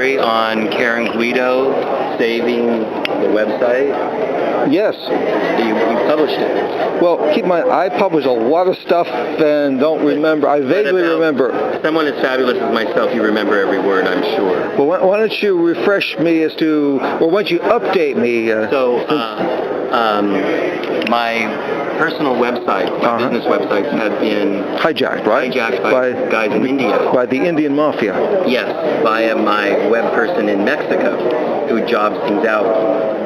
story on Karen Guido saving the website? Yes. You published it. Well, I publish a lot of stuff and don't remember. I vaguely remember. Someone as fabulous as myself, you remember every word, I'm sure. Well, why don't you refresh me as to, or why don't you update me? My personal website, my business websites have been hijacked, right? Hijacked by guys in India. By the Indian mafia. Yes, by my web person in Mexico who jobs things out.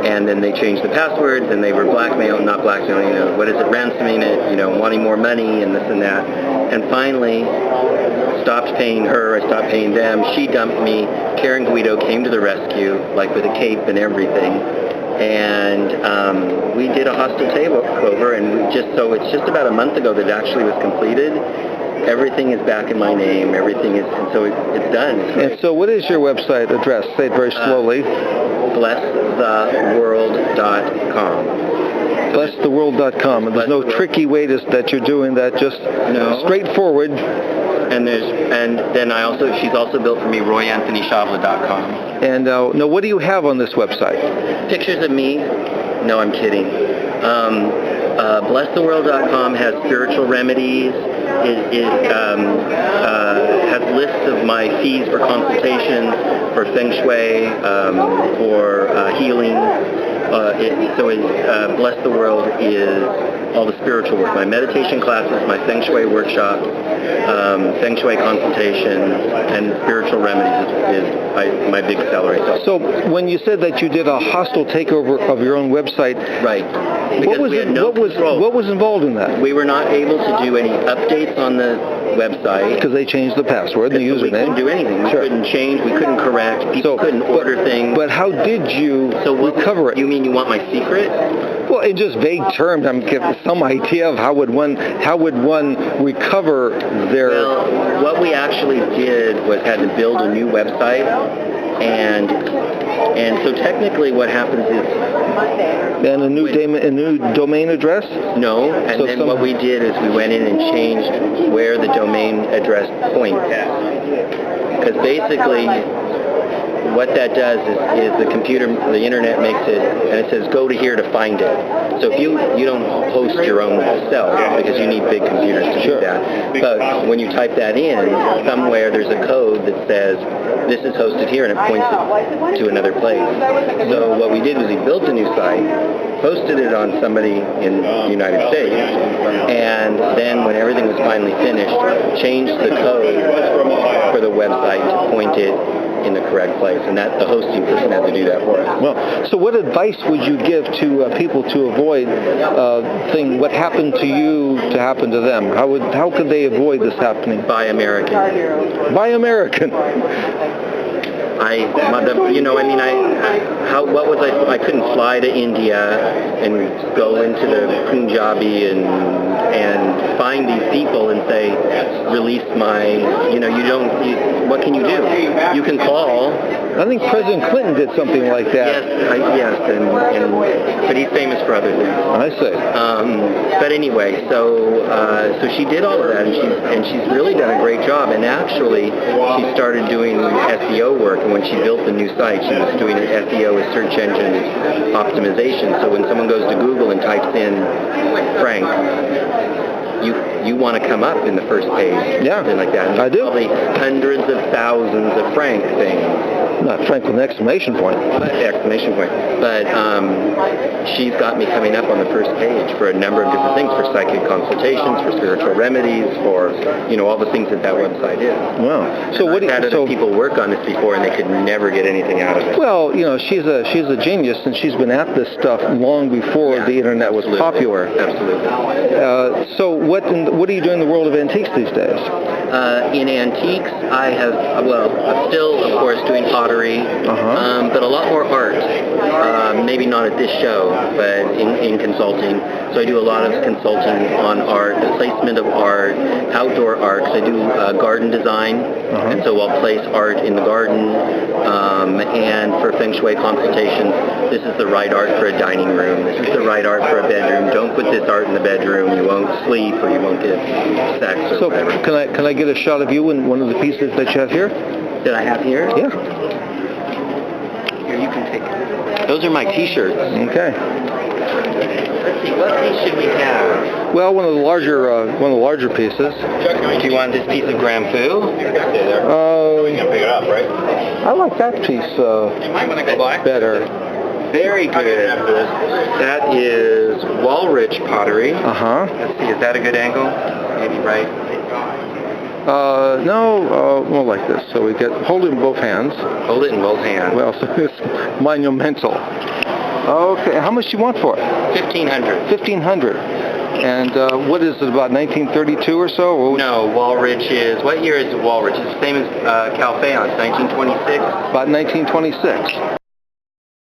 And then they changed the passwords, and they were not blackmailing, what is it, ransoming it, wanting more money and this and that. And finally, stopped paying her, I stopped paying them, she dumped me, Karen Guido came to the rescue, like with a cape and everything. And we did a hostile takeover, and it's just about a month ago that it actually was completed. Everything is back in my name. Everything is, and so it's done. And so what is your website address? Say it very slowly. blesstheworld.com. Blesstheworld.com. And there's no tricky way that you're doing that, just straightforward. And then she's also built for me royanthonyshabla.com. And now what do you have on this website? Pictures of me. No, I'm kidding. Blesstheworld.com has spiritual remedies. It has lists of my fees for consultations, for feng shui, for healing. Bless the World is all the spiritual work. My meditation classes, my feng shui workshops, feng shui consultations, and spiritual remedies is my big seller. So when you said that you did a hostile takeover of your own website, right? What was involved in that? We were not able to do any updates on the website because they changed the password and the username. We couldn't do anything. We couldn't change. We couldn't correct. People couldn't order things. But how did you recover it? You mean you want my secret? Well, in just vague terms, I'm giving some idea of how would one recover their. Well, what we actually did was had to build a new website, and so technically what happens is. And a new domain address? No, and so then what we did is we went in and changed where the domain address points at. Because basically, what that does is the internet makes it, and it says go to here to find it. So if you don't host your own self, because you need big computers to do that, but when you type that in, somewhere there's a code that says this is hosted here, and it points it to another place. So what we did was we built a new site, posted it on somebody in the United States, and then when everything was finally finished, changed the code for the website to point it in the correct place, and that the hosting person had to do that for us. Well, so what advice would you give to people to avoid what happened to you to happen to them? How could they avoid this happening? Buy American. Buy American. I couldn't fly to India and go into the Punjabi and find these people and say, release my, what can you do? You can call. I think President Clinton did something like that. Yes, but he's famous for other things. I see. But anyway, so she did all of that, and she's really done a great job. And actually, she started doing SEO work. And when she built the new site, she was doing SEO as search engine optimization. So when someone goes to Google and types in Frank, you want to come up in the first page, something like that. And I do. Probably hundreds of thousands of Frank things. Not Frank with an exclamation point. Exclamation point. But she's got me coming up on the first page for a number of different things, for psychic consultations, for spiritual remedies, for all the things that website is. Wow. So I've had other people work on this before, and they could never get anything out of it. Well, she's a genius, and she's been at this stuff long before the internet was popular. Absolutely. So what are you doing in the world of antiques these days? In antiques, I'm still, of course, doing pottery, but a lot more art. Maybe not at this show, but in consulting. So I do a lot of consulting on art, the placement of art, outdoor art. So I do garden design, and so I'll place art in the garden. And for feng shui consultations, this is the right art for a dining room. This is the right art for a bedroom. Don't put this art in the bedroom. You won't sleep, or you won't get sex or whatever. Can I get a shot of you in one of the pieces that you have here? That I have here? Yeah. those are my T-shirts. Okay. Let's see, what piece should we have? Well, one of the larger pieces. Do you want this piece of Gramfu? We can pick it up, right? I like that piece better. Very good. That is Walrich pottery. Let's see, is that a good angle? Maybe right. No, more like this. So we hold it in both hands. Hold it in both hands. Well, so it's monumental. Okay, how much do you want for it? $1,500. $1,500. And what is it, about 1932 or so? No, Walrich is, what year is Walrich? It's the same as Calfeon, 1926. About 1926.